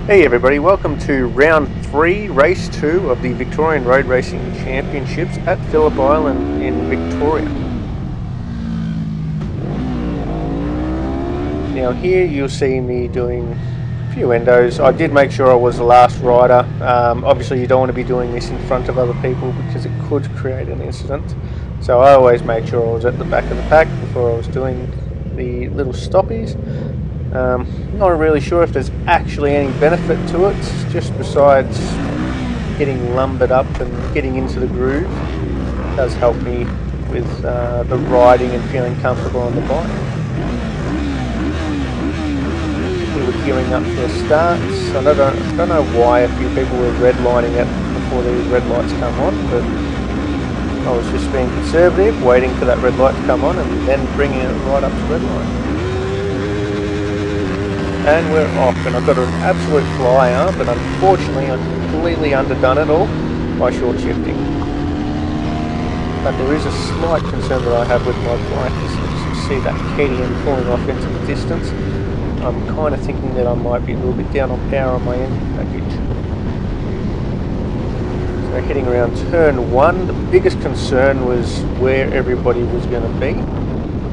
Hey everybody, welcome to round 3, race 2 of the Victorian Road Racing Championships at Phillip Island in Victoria. Now here you'll see me doing a few endos. I did make sure I was the last rider. Obviously you don't want to be doing this in front of other people because it could create an incident. So I always made sure I was at the back of the pack before I was doing the little stoppies. Not really sure if there's actually any benefit to it, just besides getting lumbered up and getting into the groove. It does help me with the riding and feeling comfortable on the bike. We were gearing up for the starts. I don't know why a few people were redlining it before these red lights come on, but I was just being conservative, waiting for that red light to come on and then bringing it right up to red light. And we're off, and I've got an absolute flyer, but unfortunately I've completely underdone it all by short shifting. But there is a slight concern that I have with my bike, as you see that KTM pulling off into the distance. I'm kind of thinking that I might be a little bit down on power on my engine package. So heading around turn 1, the biggest concern was where everybody was going to be.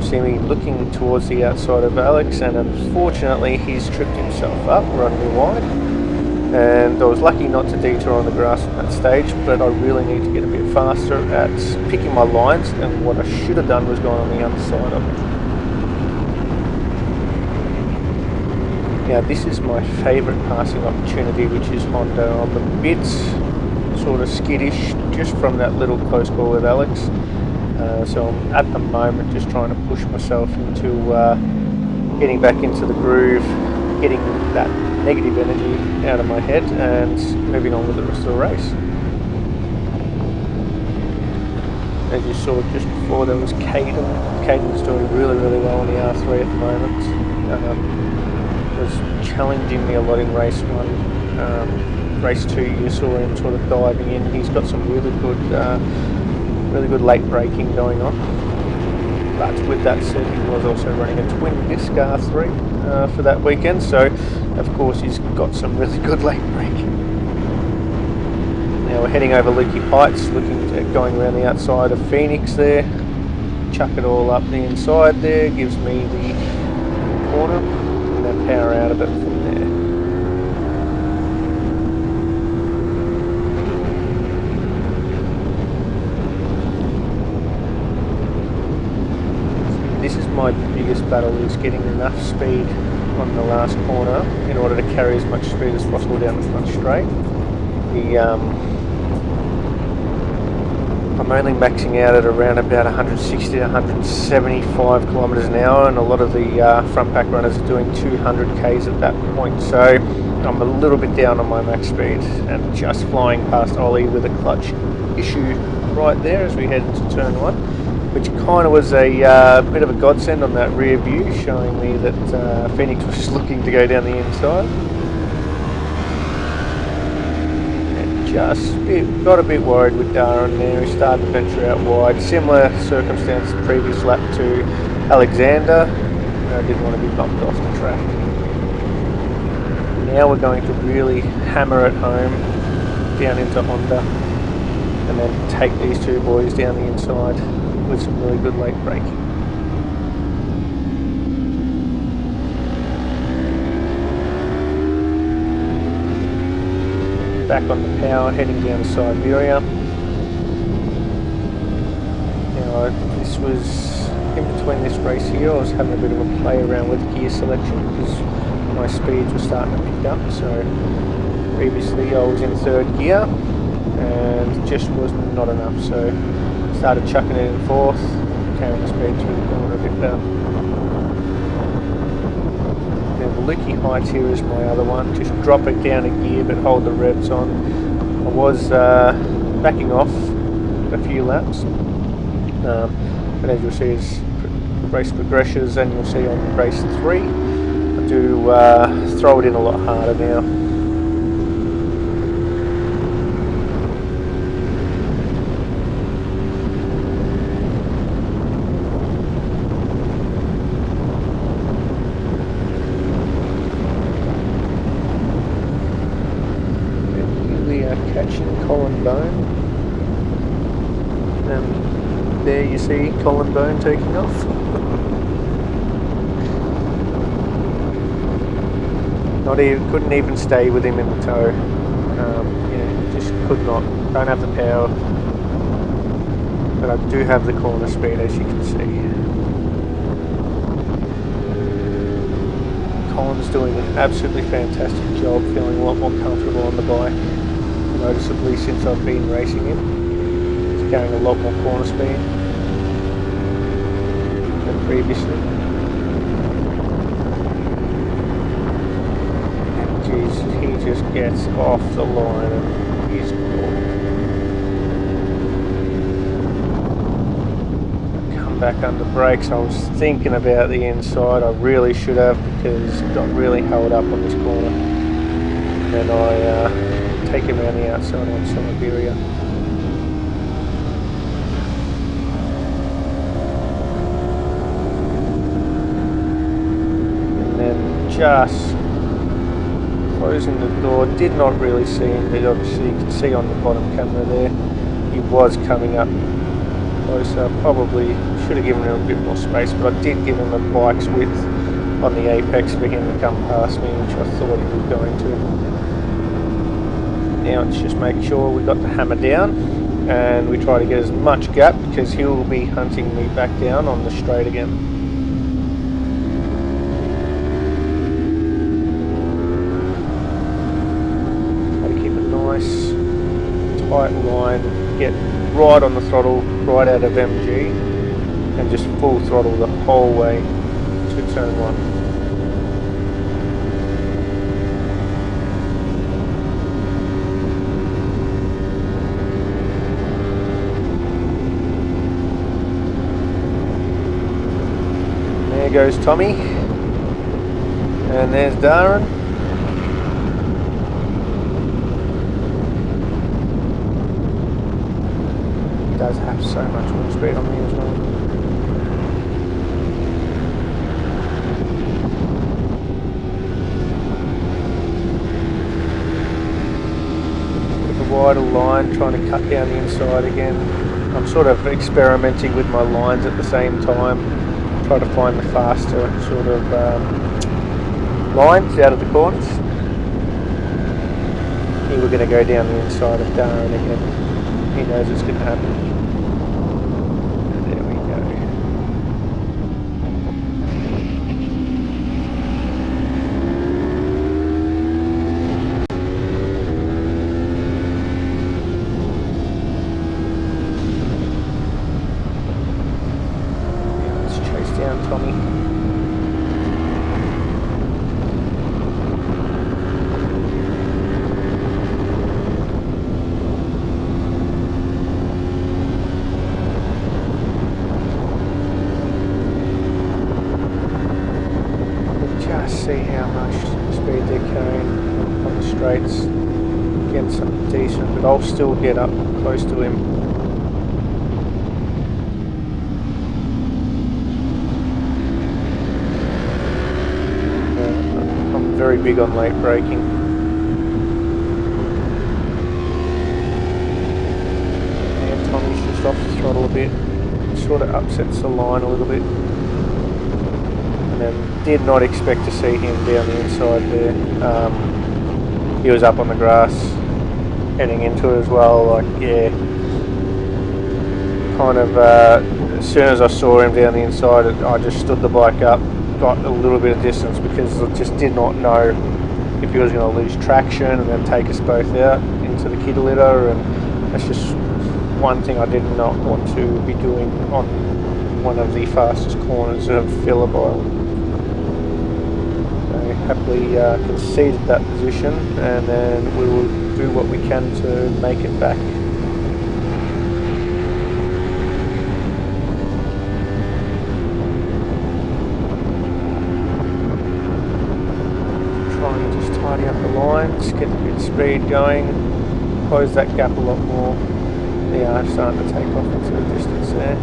See me looking towards the outside of Alex, and unfortunately he's tripped himself up, running wide, and I was lucky not to detour on the grass at that stage, but I really need to get a bit faster at picking my lines, and what I should have done was gone on the underside of it. Now this is my favourite passing opportunity, which is Honda. I'm a bit sort of skittish just from that little close call with Alex. So I'm at the moment just trying to push myself into getting back into the groove, getting that negative energy out of my head and moving on with the rest of the race. As you saw just before, there was Caden. Caden's doing really well on the R3 at the moment. Was challenging me a lot in race 1. Race 2 you saw him sort of diving in. He's got some really good late braking going on, but with that said, he was also running a twin disc R3 for that weekend, so of course he's got some really good late braking. Now we're heading over Leaky Heights, looking at going around the outside of Phoenix there, chuck it all up the inside there, gives me the corner, and then power out of it from there. This is my biggest battle, is getting enough speed on the last corner in order to carry as much speed as possible down the front straight. I'm only maxing out at around about 160 to 175 kilometres an hour, and a lot of the front pack runners are doing 200 k's at that point, so I'm a little bit down on my max speed and just flying past Ollie with a clutch issue right there as we head into turn 1. Which kind of was a bit of a godsend on that rear view, showing me that Phoenix was just looking to go down the inside. And just got a bit worried with Darren there, who started to venture out wide. Similar circumstance the previous lap to Alexander. I didn't want to be bumped off the track. Now we're going to really hammer it home down into Honda, and then take these two boys down the inside with some really good late braking. Back on the power, heading down to Siberia. Now this was in between this race here, I was having a bit of a play around with gear selection because my speeds were starting to pick up. So previously I was in 3rd gear and just was not enough, so started chucking it in 4th, carrying the speed through the corner a bit better. Now the Leaky Heights here is my other one, just drop it down a gear but hold the revs on. I was backing off a few laps, but as you'll see is race progressions, and you'll see on race 3 I do throw it in a lot harder now. catching Colin Bone. And there you see Colin Bone taking off. Couldn't even stay with him in the tow. Just could not. Don't have the power. But I do have the corner speed, as you can see. Colin's doing an absolutely fantastic job, feeling a lot more comfortable on the bike, noticeably since I've been racing him. He's carrying a lot more corner speed than previously. And geez, he just gets off the line and he's gone. Back under brakes. I was thinking about the inside. I really should have, because it got really held up on this corner. And I take him around the outside on Siberia. And then just closing the door. Did not really see him, but obviously you can see on the bottom camera there, he was coming up closer. Probably should have given him a bit more space, but I did give him a bike's width on the apex for him to come past me, which I thought he was going to. Now it's just making sure we got the hammer down and we try to get as much gap, because he will be hunting me back down on the straight again. Try to keep a nice tight line, get right on the throttle, right out of MG, and just full throttle the whole way to turn 1. There goes Tommy, and there's Darren. He does have so much more speed on me as well. Wider line, trying to cut down the inside again. I'm sort of experimenting with my lines at the same time, try to find the faster sort of lines out of the corners. Here we're going to go down the inside of Darren again. He knows it's going to happen. There we go. Tommy. Just see how much speed they're carrying on the straights. Getting something decent, but I'll still get up close to him. Very big on late braking. And Tommy's just off the throttle a bit. Sort of upsets the line a little bit. And then did not expect to see him down the inside there. He was up on the grass, heading into it as well. Like, yeah, kind of as soon as I saw him down the inside, I just stood the bike up, got a little bit of distance, because I just did not know if he was going to lose traction and then take us both out into the kid litter, and that's just one thing I did not want to be doing on one of the fastest corners of Phillip Island. So happily conceded that position, and then we will do what we can to make it back. Tidy up the lines, get a bit of speed going, close that gap a lot more. They are starting to take off into the distance there.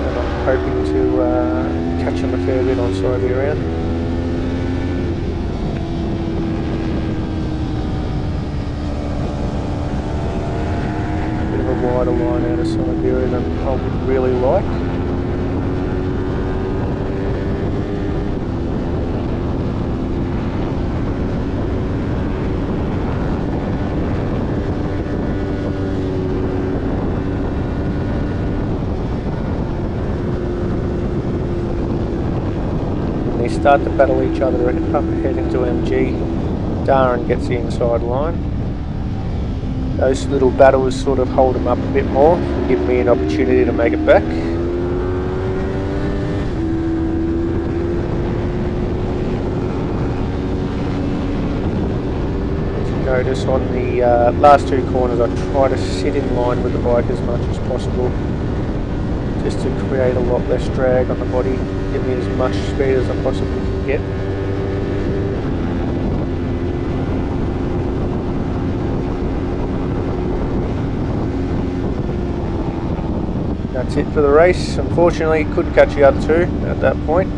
And I'm hoping to catching a fair bit on side the around. Bit of a wider line out of Siberia than I would really like. Start to battle each other up ahead into MG. Darren gets the inside line. Those little battles sort of hold him up a bit more and give me an opportunity to make it back. As you notice on the last two corners, I try to sit in line with the bike as much as possible, just to create a lot less drag on the body, give me as much speed as I possibly can get. That's it for the race. Unfortunately, couldn't catch the other two at that point.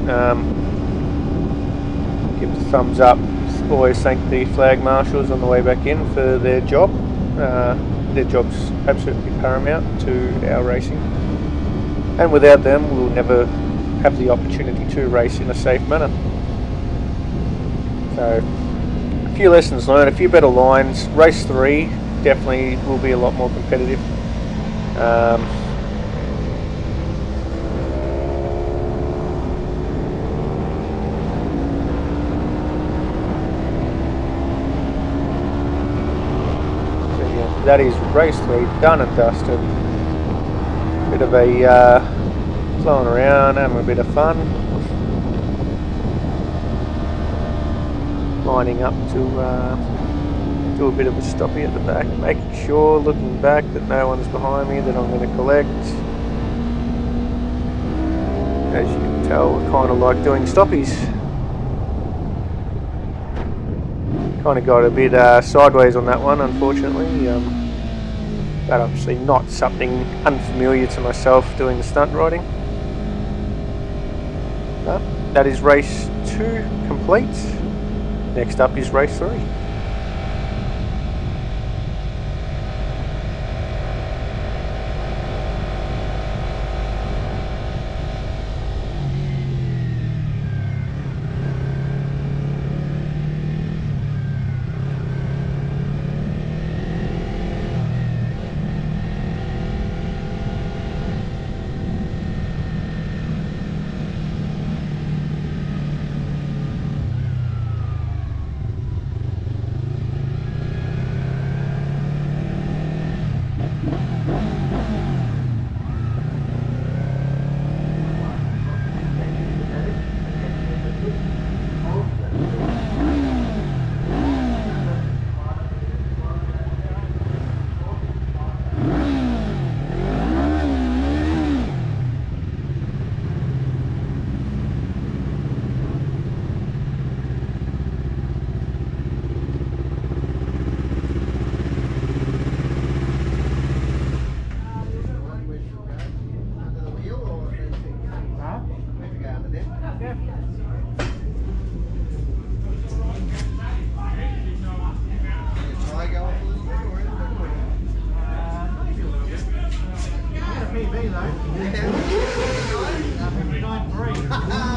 Give the thumbs up. Always thank the flag marshals on the way back in for their job. Their job's absolutely paramount to our racing. And without them, we'll never have the opportunity to race in a safe manner. So, a few lessons learned, a few better lines. Race 3 definitely will be a lot more competitive. So yeah, that is race 3 done and dusted. Bit of a flowing around, having a bit of fun, lining up to do a bit of a stoppie at the back, making sure, looking back, that no one's behind me that I'm going to collect. As you can tell, I kind of like doing stoppies. Kind of got a bit sideways on that one, unfortunately. But obviously not something unfamiliar to myself doing the stunt riding. But that is race 2 complete. Next up is race 3. PB though. Yeah. 59.3.